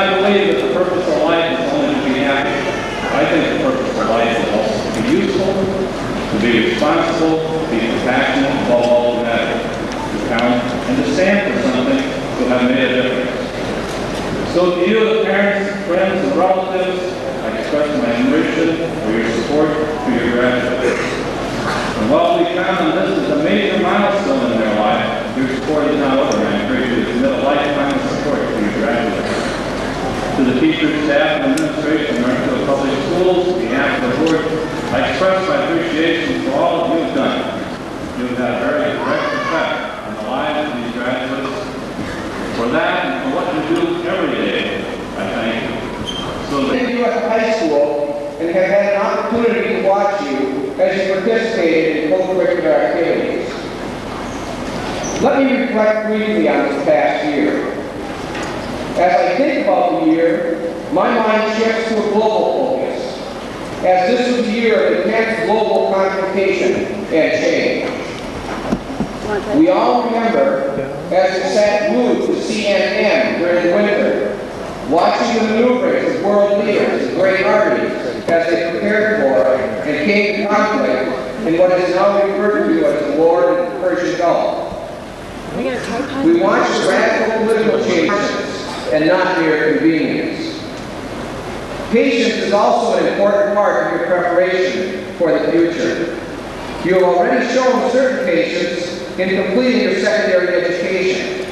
I believe that the purpose of life is only to be happy. I think the purpose of life is also to be useful, to be responsible, to be compassionate, above all to matter, to count, and to stand for something to have made a difference. So to you, the parents, friends, and relatives, I express my admiration for your support to your graduates. And while we count on this as a major milestone in their life, your support is not over, and I encourage you to commit a lifetime of support to your graduates. To the teachers, staff, and administration of Northfield Public Schools, on behalf of the board, I express my appreciation for all that you've done. You've had a very direct effect on the lives of these graduates. For that and for what you do every day, I thank you. So I've been at high school and have had an opportunity to watch you as you participated in co-curricular activities. Let me reflect briefly on this past year. As I think about the year, my mind shifts to a global focus, as this was a year of intense global confrontation and change. We all remember as we sat glued to CNN during the winter, watching the maneuverings of world leaders and great armies as they prepared for and came to conflict in what is now referred to as the War in the Persian Gulf. We watched radical political changes and not mere convenience. Patience is also an important part of your preparation for the future. You have already shown certain patience in completing your secondary education.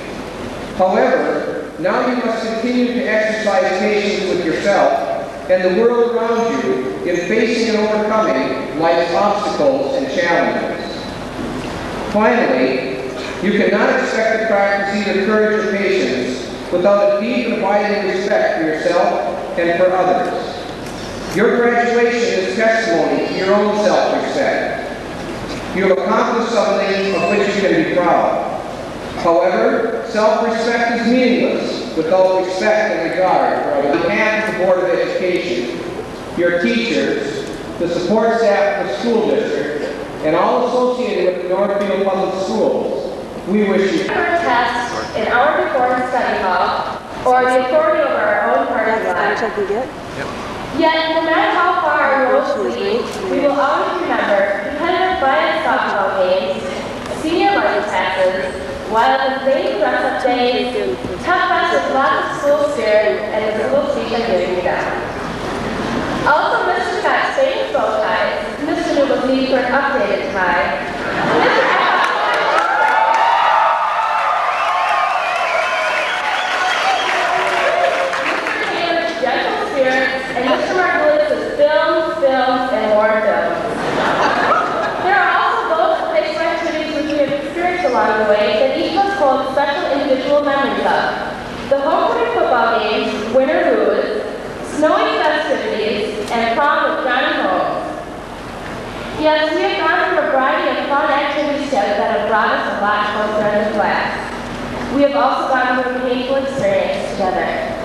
However, now you must continue to exercise patience with yourself and the world around you in facing and overcoming life's obstacles and challenges. Finally, you cannot expect to practice either courage or patience without a deep and abiding respect for yourself and for others. Your graduation is testimony to your own self-respect. You have accomplished something of which you can be proud. However, self-respect is meaningless without respect and regard for others. On behalf of the Board of Education, your teachers, the support staff of the school district, and all associated with the Northfield Public Schools, we wish you for a test in our performance study hall or the authority over our own party line. Yet, no matter how far our roads lead, we will always remember competitive fun softball games, senior lunch passes, wild and zany dress-up days, tough fest with lots of school spirit, and the school teacher giving you down. Also, Mr. Scott's famous bow ties, Mr. Newell's need for an updated tie, Mr. and Mr. Margulis's films, and more films. There are also those placement activities which we have experienced along the way that each of us hold special individual memories of. The homecoming football games, winter booze, snowy festivities, and prom with Johnny Holmes. Yes, we have gone through a variety of fun activities together that have brought us a lot closer in the class. We have also gone through a painful experience together.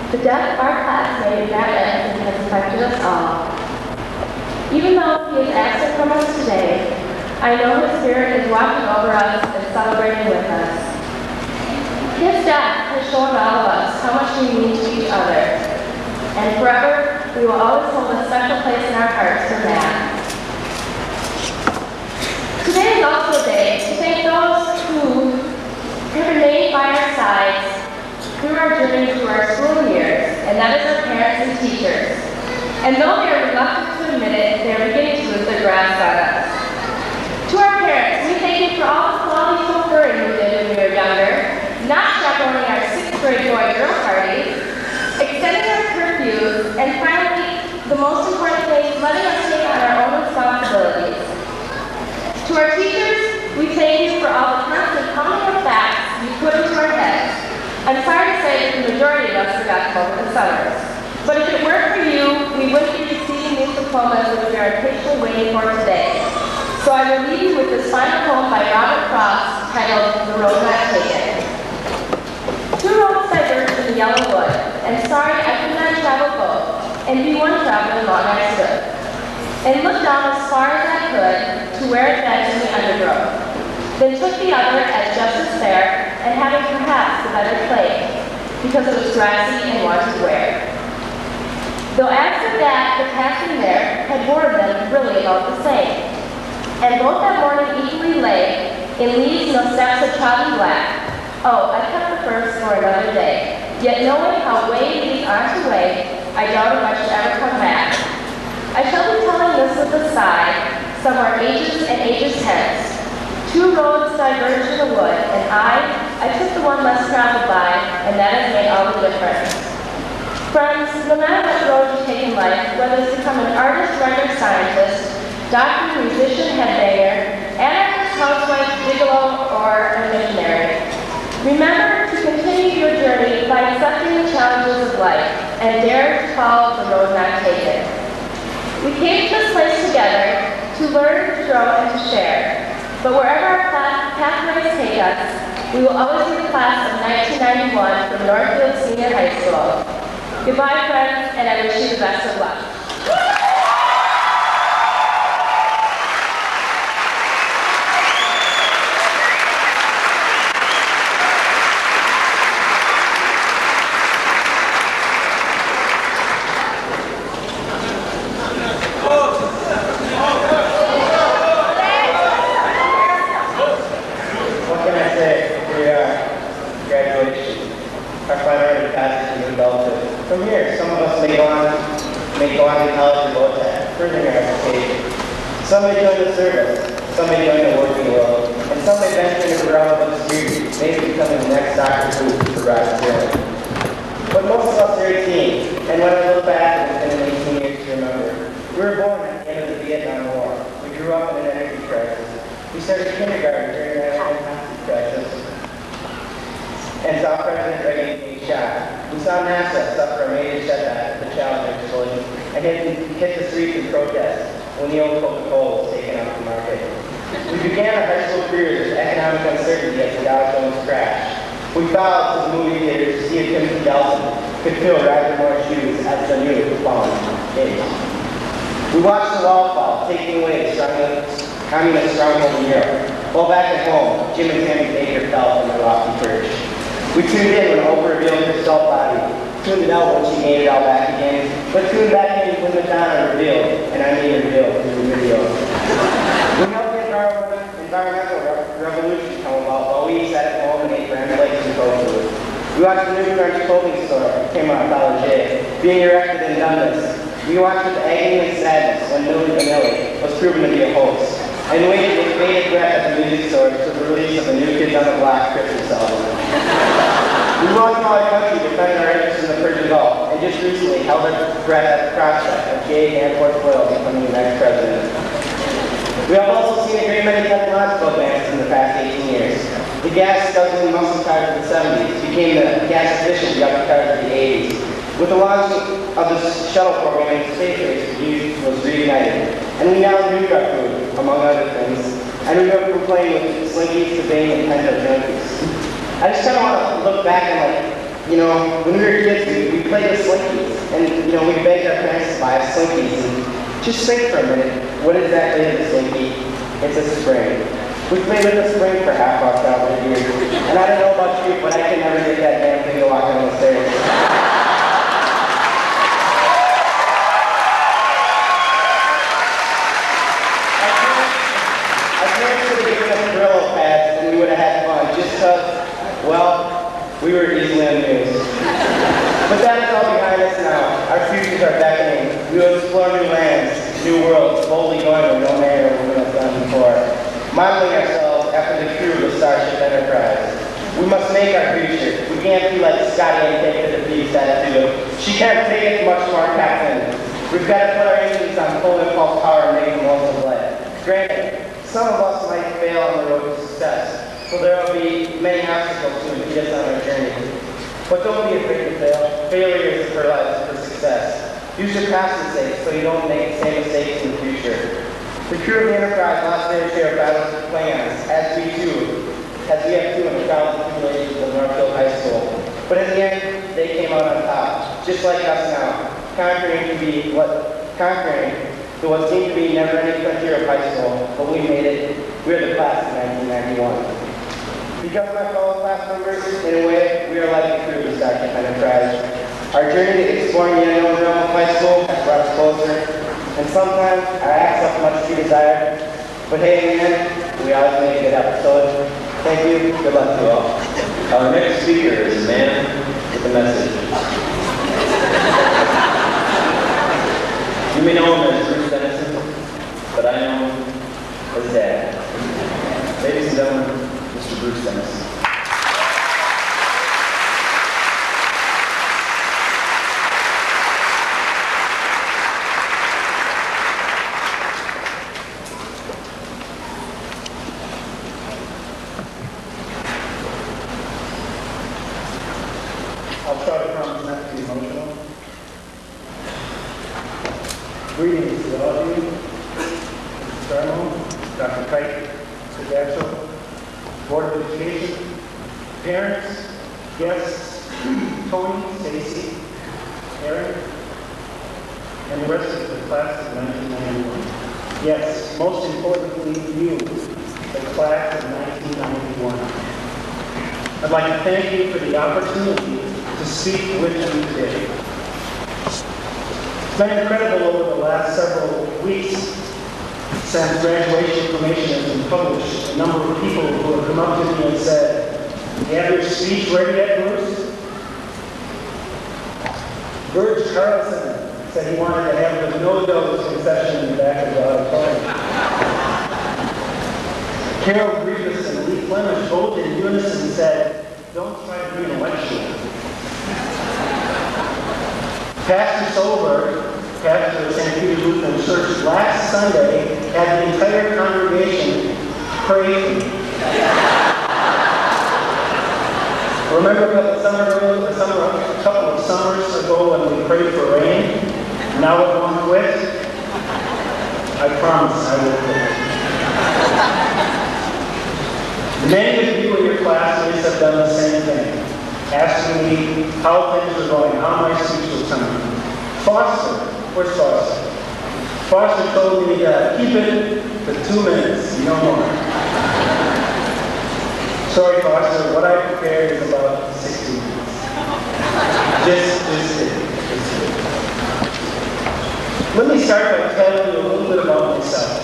The death of our classmate, Matt Edson, has affected us all. Even though he is absent from us today, I know his spirit is watching over us and celebrating with us. His death has shown all of us how much we mean to each other, and forever we will always hold a special place in our hearts for Matt. Today is also a day to thank those who have remained by our sides through our journey through our school years, and that is our parents and teachers. And though they are reluctant to admit it, they are beginning to lose their grasp on us. To our parents, we thank you for all the quality chauffeuring you did when we were younger, not chaperoning our 6th grade boy girl parties, extending our curfews, and finally, the most important thing, letting us take on our own responsibilities. To our teachers, we thank you for all the constant pounding of facts you put into our heads. I'm sorry to say that the majority of us forgot them over the summers. But if it weren't for you, we wouldn't be receiving these diplomas which we are patiently waiting for today. So I will leave you with this final poem by Robert Frost titled The Road Not Taken. Two roads diverged in the yellow wood, and sorry I could not travel both, and be one traveler long I stood, and looked down as far as I could to where it bent in the undergrowth. Then took the other as just as fair, and having perhaps the better play. because it was grassy and wanted wear. Though as for that, the passing there had warned them really about the same. And both that morning equally lay, in leaves no steps of trodden black. Oh, I kept the first for another day. Yet knowing how way these are to way, I doubt if I should ever come back. I shall be telling this with a sigh, somewhere ages and ages hence. Two roads diverged in the wood, and I took the one less traveled by, and that has made all the difference. Friends, no matter what road you take in life, whether it's become an artist, writer, scientist, doctor, musician, headbanger, anarchist, housewife, gigolo, or a missionary, remember to continue your journey by accepting the challenges of life and dare to follow the road not taken. We came to this place together to learn, to grow, and to share. But wherever our pathways take us, we will always be the class of 1991 from Northfield Senior High School. Goodbye, friends, and I wish you the best of luck. What can I say? Graduation. Our final year passes in adulthood. From here, some of us may go on to college or go to furthering our education. Some may join the service, some may join the working world, and some may venture into the realm of obscurity, maybe becoming the next Dr. Who for Roger Taylor. But most of us are 18, and when I look back, it's been 18 years to remember. We were born at the end of the Vietnam War. We grew up in an energy crisis. We started kindergarten during the energy crisis, and saw President Reagan being shot. We saw NASA suffer a major setback at the Challenger explosion and hit the streets in protest when the old Coca-Cola was taken off the market. We began our high school careers with economic uncertainty as the Dow Jones crashed. We filed to the movie theater to see if Timothy Nelson could fill Roger Moore's shoes as the new Bond age. We watched the wall fall, taking away the communist stronghold in Europe. While back at home, Jim and Tammy Baker fell from their lofty perch. We tuned in when Oprah revealed her salt body, tuned it out when she made it all back again, but tuned back in when Madonna revealed, and I mean revealed through the video. We helped the environmental revolution come about while we sat at home and ate brand flakes and tofu. We watched the new French clothing store, came on Dollar J, being erected in Dundas. We watched with agony and sadness when Milli Vanilli was proven to be a hoax, and waited with bated breath at the music store for the release of the New Kids on the Block Christmas album. We walked all our country defending our interests in the Persian Gulf, and just recently held our breath at the prospect of J. Danforth Boyle becoming the next president. We have also seen a great many technological advances in the past 18 years. The gas guzzling muscle cars of the 70s became the gas efficient yuppie cars of the 80s. With the launch of the shuttle program, space race was reunited, and we now knew our food, among other things, and we were playing with Slinkies, Sabine, and Penta junkies. I just kind of want to look back and when we were kids, we played with Slinkies, and we begged our parents to buy us Slinkies, and just think for a minute, what exactly is a Slinky? It's a spring. We played with a spring for half our childhood years, and I don't know about you, but I can never get that damn thing to walk down the stairs. We would have had fun just because, we were easily amused. But that is all behind us now. Our futures are beckoning. We will explore new lands, new worlds, boldly going where no man or woman has done before. Modeling ourselves after the crew of Starship Enterprise. We must make our future. We can't be like Scotty and take to the beast attitude. She can't take it much more, Captain. We've got to put our engines on full impulse power and make the most of life. Granted, some of us might fail on the road to success, so there will be many obstacles to impede us on our journey. But don't be afraid to fail. Failure is for life, for success. Use your past mistakes so you don't make the same mistakes in the future. The crew of the Enterprise lost their share of battles with Klingons, as we have too in the trials and tribulations of Northfield High School. But in the end, they came out on top, just like us now, conquering to what seemed to be never-ending frontier of high school, but we made it. We're the class of 1991. Because my fellow class members, in a way, we are like the crew who started kind of crash. Our journey to exploring the unknown realm of high school has brought us closer, and sometimes our acts have much to be desired. But hey, in the end, we always make a good episode. Thank you. Good luck to you all. Our next speaker is a man with a message. You may know him as Bruce Dennison, but I know him as Dad. Ladies and gentlemen, Mr. Bruce Dennison. I'll try to promise not to be emotional. Greetings to all of you, Mr. Starmo, Dr. Kyte, Mr. Gatchell, Board of Education, parents, guests, Tony, Stacy, Aaron, and the rest of the class of 1991. Yes, most importantly, you, the class of 1991. I'd like to thank you for the opportunity to speak with you today. It's been incredible over the last several weeks since graduation information has been published. A number of people who have come up to me and said, "You have your speech ready yet, Bruce?" Burge Carlson said he wanted to have the no-dose concession in the back of the auditorium. Carol Grievous and Lee Flemish both in unison said, "Don't try to be an election." Pastor Solberg, pastor of St. Peter's Lutheran Church, last Sunday had the entire congregation pray for me. Remember a couple of summers ago when we prayed for rain? Now it won't quit? I promise I will quit. Many of you in your classmates have done the same thing, asking me how things are going, how my speech was coming. Foster, where's Foster? Foster told me to keep it to 2 minutes, no more. Sorry, Foster, what I prepared is about 60 minutes. Just kidding. Let me start by telling you a little bit about myself.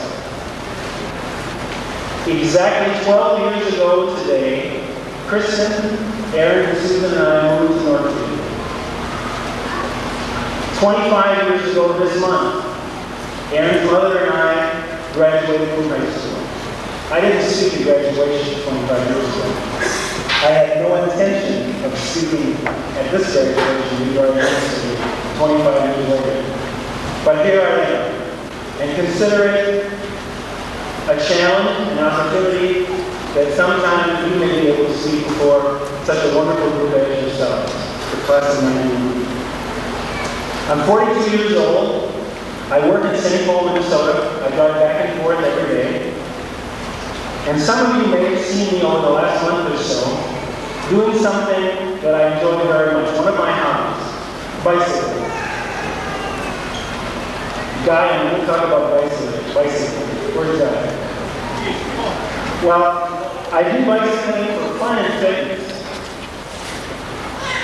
Exactly 12 years ago today, Kristen, Aaron, and Susan and I moved to Northfield. 25 years ago this month, Aaron's mother and I graduated from high school. I didn't speak at graduation 25 years ago. I had no intention of speaking at this graduation regarding 25 years later. But here I am, and consider it a challenge, an opportunity that sometimes you may be able to speak before such a wonderful group as yourselves, the class of 91. I'm 42 years old. I work in St. Paul, Minnesota. I drive back and forth every day. And some of you may have seen me over the last month or so doing something that I enjoy very much, one of my hobbies, bicycling. Guy, I'm going to talk about bicycling. Where's Guy? Well, I do bicycling for fun and fitness.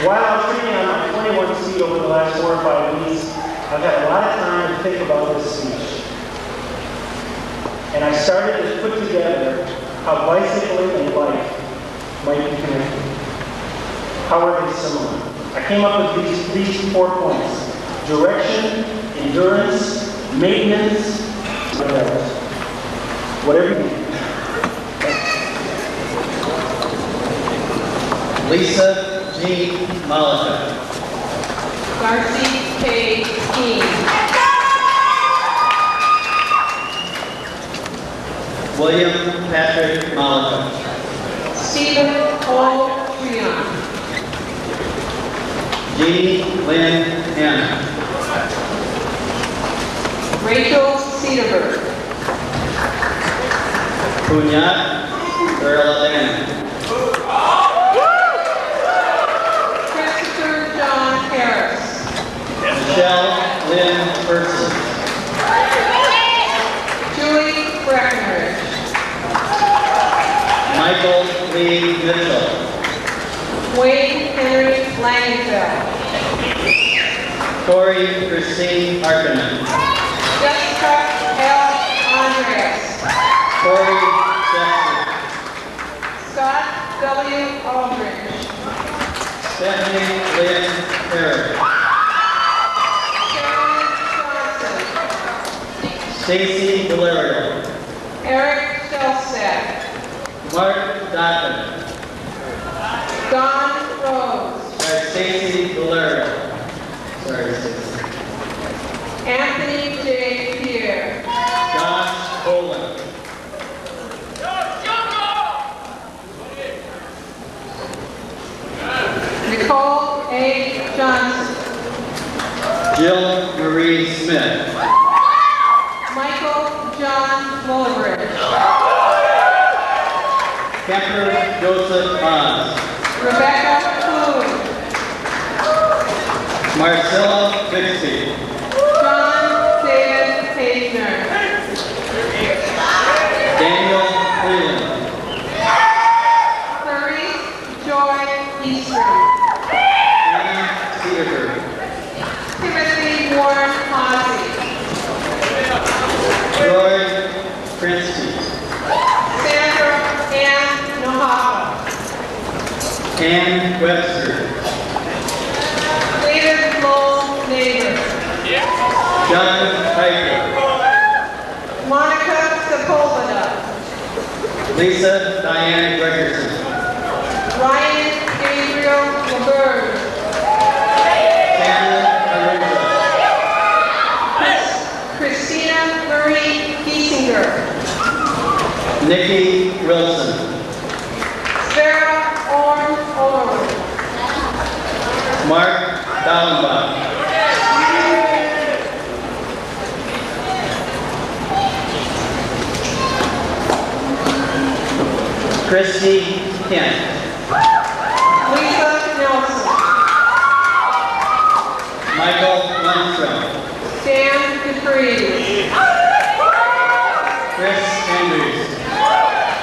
While I was training on my 21 speed over the last 4 or 5 weeks, I've had a lot of time to think about this speech. And I started to put together how bicycling and life might be connected. How are they similar? I came up with these 4 points: direction, endurance, maintenance, whatever you need. Lisa G. Malika. Darcy K. King. William Patrick Malika. Stephen O. Trion. Jeannie Lynn Hanna. Rachel Cedarberg. Punyat Erladan. Christopher John Harris. Michelle Lynn Person. Julie Breckenridge. Michael Lee Goodman. Tori Christine Harkinen. Jessica L. Andreas. Corey Dexter. Scott W. Aldridge. Stephanie Lynn Harris. Karen Johnson. Stacy Valerio. Eric Shelstad. Mark Dotten. Don Rose. Stacy Valerio. Sorry, Stacy. Anthony J. Pierre. Josh Boland. Nicole A. Johnson. Jill Marie Smith. Michael John Mullabridge. Kemper Joseph Hans. Rebecca Clune. Marcella Bixby. John David Haysner. Daniel Freeland. Clarice Joy Eastern. Anna Cedarberg. Timothy Warren Hosey. Troy Krinsky. Sandra Ann Nohapa. Ann Webster. David Lowell Neighbor. John Piper. Monica Sepulveda. Lisa Diane Gregerson. Ryan Gabriel LaBerge. Sandra Aruba. Christina Marie Giesinger. Nikki Wilson. Sarah Orm Olerwood. Mark Dallenbach. Christy Kent. Lisa Nelson. Michael Lundstrom. Dan DeFreeze. Chris Andrews.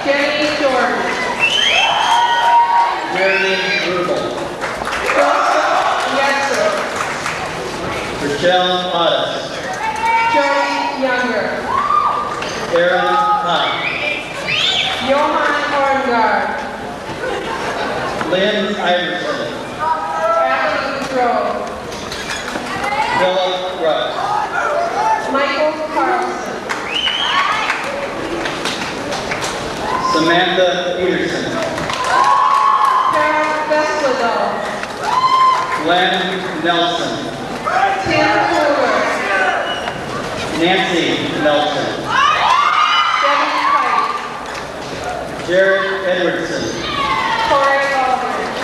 Jenny Jordan. Jeremy Rubel. Joseph Yetzer. Rochelle Ottis. Joey Younger. Aaron Hott. Johan Orngard. Lynn Iverson. Abby Grove. Philip Rush. Michael Carlson. Samantha Peterson. Carol Vesledal. Glenn Nelson. Tim Cooler. Nancy Nelson. Debbie Kyte. Jared Edwardson. Corey Aldridge.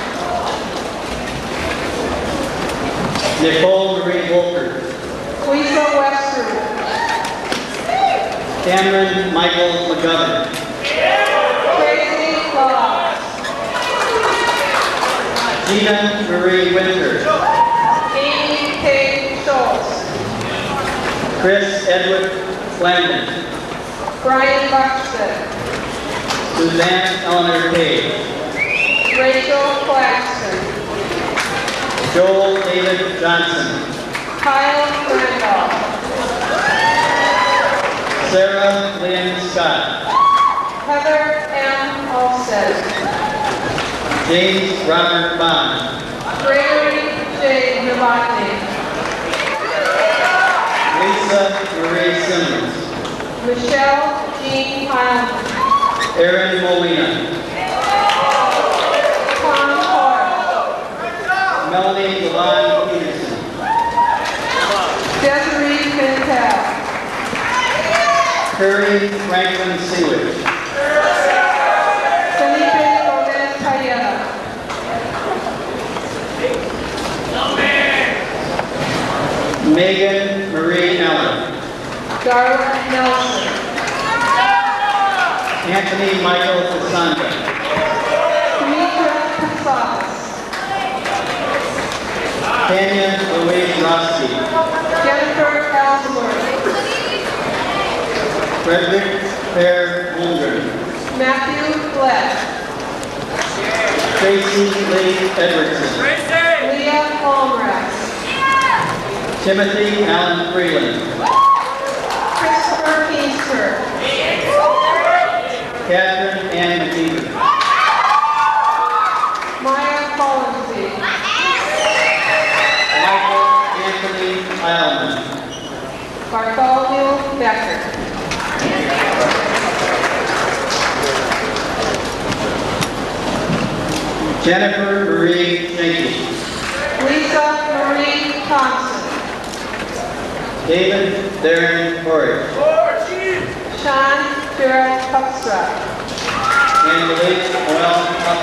Nicole Marie Wolker. Lisa Webster. Cameron Michael McGovern. Tracy Law. Gina Marie Winter. Amy K. Schultz. Chris Edward Flandon. Brian Buxton. Suzanne Eleanor Page. Rachel Claxton. Joel David Johnson. Kyle Randolph. Sarah Lynn Scott. Heather M. Olsted. James Robert Bond. Gregory J. Novotny. Lisa Marie Simmons. Michelle Jean Heilman. Aaron Molina. Tom Hart. Melanie Levon Peterson. Desiree Pintel. Curry Franklin Sewage. Felipe Gomez Tayeta. Megan Marie Allen. Darla Nelson. Anthony Michael Casanda. Demetra Casas. Tanya Louise Roski. Jennifer Ellsworth. Frederick Fair Holmgren. Matthew Black. Tracy Lee Edwardson. Leah Allred. Timothy Alan Freeland. Christopher Keenster. Catherine Ann McKeever. Maya Collinsby. Michael Anthony Heilman. Bartholomew Becker. Jennifer Marie Schenke. Lisa Marie Thompson. David Darren Horry. Sean Gerald Huckstrap. Angelique Noel Huff.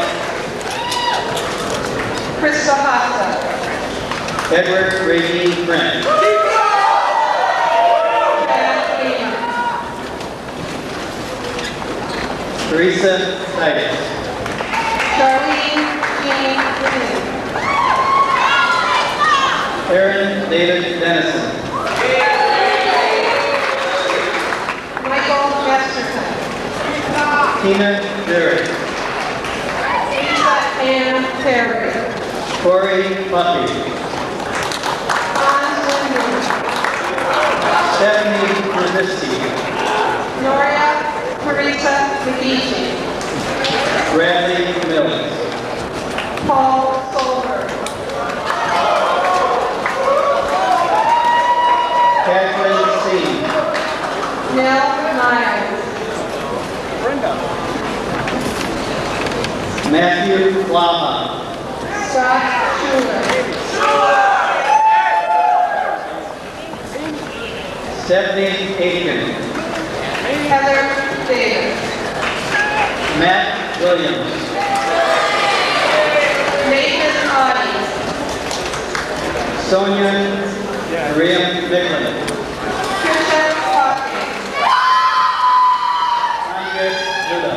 Krista Hassa. Edward Regine Brent. Janet Lehman. Teresa Titus. Charlene Jean Green. Aaron David Dennison. Michael Masterson. Tina Jarrett. Lisa Ann Perry. Corey Puffy. Hans Lindner. Stephanie Krasinski. Noria Teresa McGeechy. Bradley Mills. Paul Solberg. Catherine C. Nell Myers. Matthew Blaha. Scott Schuler. Stephanie Aiken. Heather Davis. Matt Williams. Nathan Audie. Sonia Maria Micklin. Trisha Hawkins. Andres Luda.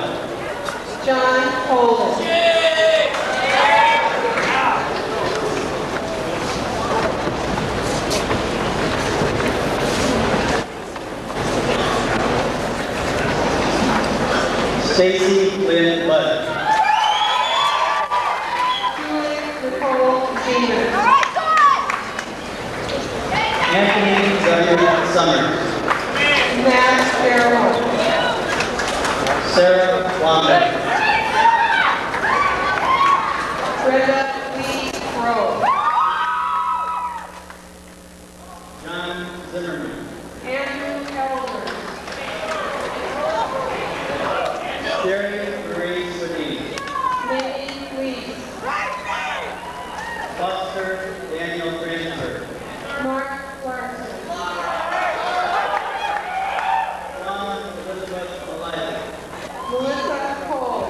John Holden. Stacy Lynn Budd. Julie Nicole Jeter. Anthony W. Summers. Matt Farrell. Sarah Wanda. Brenda Lee Rowe. John Zimmerman. Andrew Elder. Sherry Marie Swedin. Minnie Lee. Foster Daniel Franzenberg. Mark Larson. Dawn Elizabeth Eliza. Melissa Cole.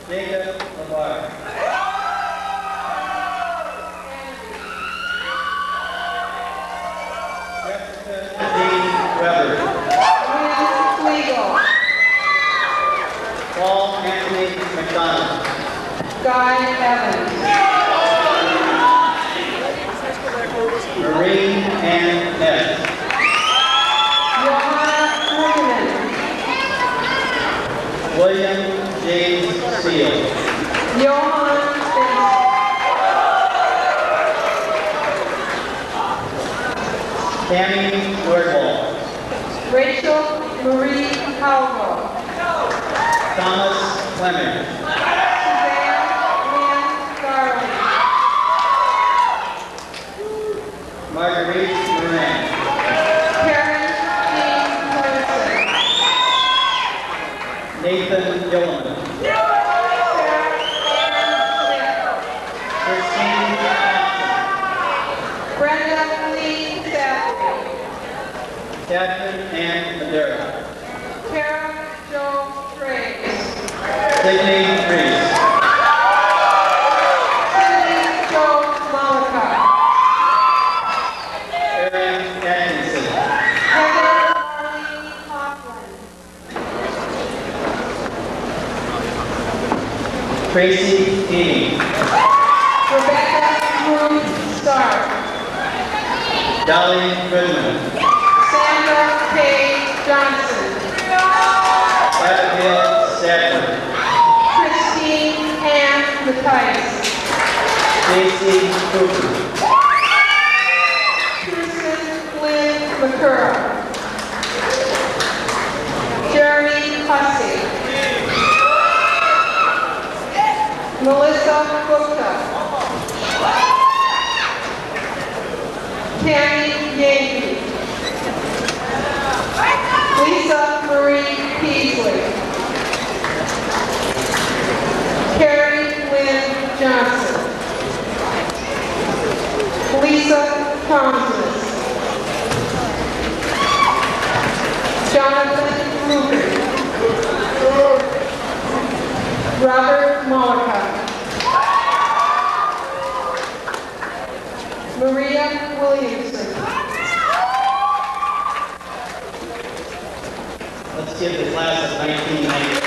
Jacob Lavar. Jessica Dean Weber. William Flegel. Paul Anthony McDonald. Guy Evans. Maureen Ann Ness. Johanna Ruckman. William James Seal. Johan Benson. Tammy Nordwall. Rachel Marie Howell. Thomas Clement. Suzanne Lynn Garland. Marguerite Moran. Karen Jean Morrison. Nathan Gilliman. Sarah Ann Christine Thompson. Smith. Brenda Lee Saffrey. Catherine Ann Madera. Kara Jo Graves. Sydney Reese. Cindy Jo Malika. Erin Atkinson. Heather Marlene Hoffman. Tracy Keeney. Rebecca Ruth Stark. Dolly Goodman. Sandra K. Johnson. Abigail Sadler. Christine Ann Mattias. Stacy Cooper. Kirsten Lynn McCurra. Jeremy Hussey. Melissa Gupta. Tammy Yankee. Lisa Marie Peasley. Carrie Lynn Johnson. Lisa Thompson. Jonathan Rubin. Robert Mollica. Maria Williamson. Let's give the class of 1995.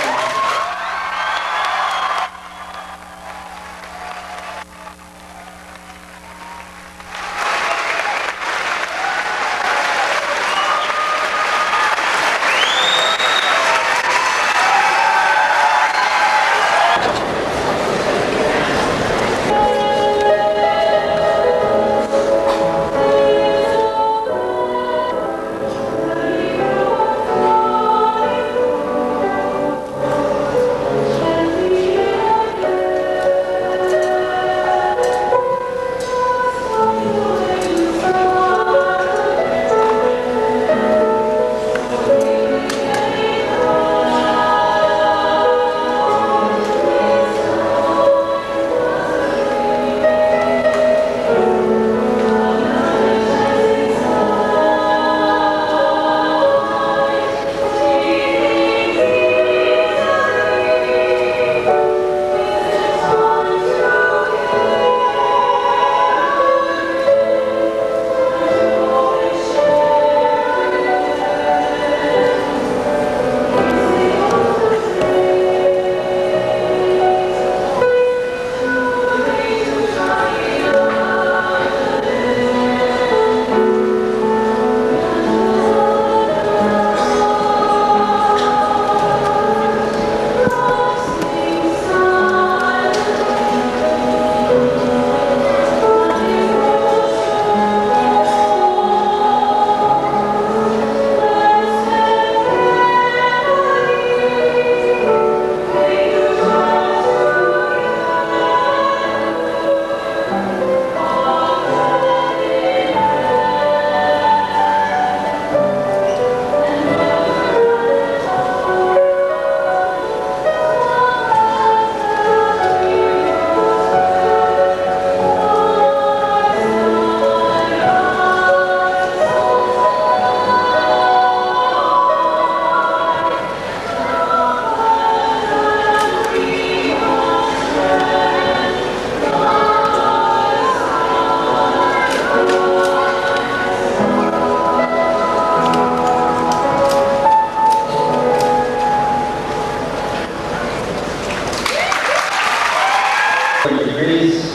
Degrees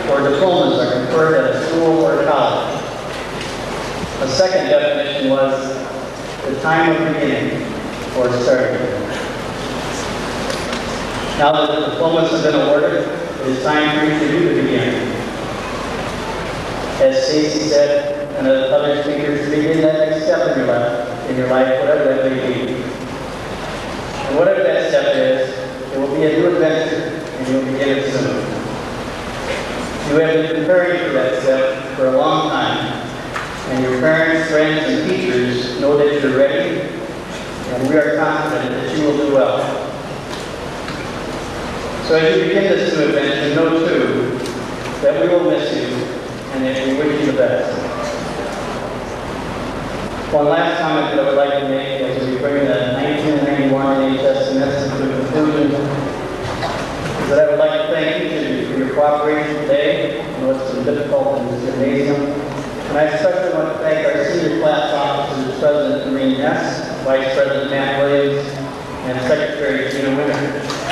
or diplomas are conferred at a school or college. A second definition was the time of beginning or starting. Now that the diplomas have been awarded, it is time for each of you to begin. As Stacy said, and other speakers, begin that next step in your life, whatever that may be. And whatever that step is, it will be a new adventure, and you'll begin it soon. You have been preparing for that step for a long time, and your parents, friends, and teachers know that you're ready, and we are confident that you will do well. So as you begin this new adventure, know too that we will miss you, and that we wish you the best. One last comment that I would like to make as we bring the 1991 NHS semester to a conclusion is that I would like to thank each of you for your cooperation today. I know it's been difficult in this gymnasium. And I especially want to thank our senior class officers, President Maureen Ness, Vice President Matt Williams, and Secretary KYMN.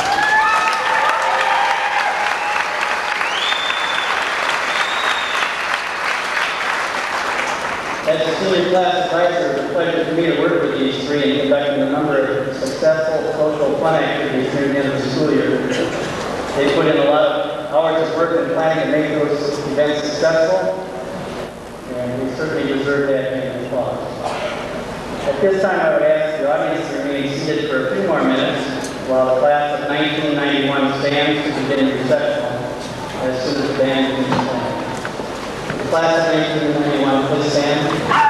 As a senior class advisor, it's a pleasure for me to work with these three in conducting a number of successful social fun activities near the end of the school year. They put in a lot of hours of work and planning to make those events successful, and we certainly deserve that kind of applause. At this time, I would ask the audience to remain seated for a few more minutes while the class of 1991 stands to begin recessional as soon as the band begins playing. The class of 1991, please stand.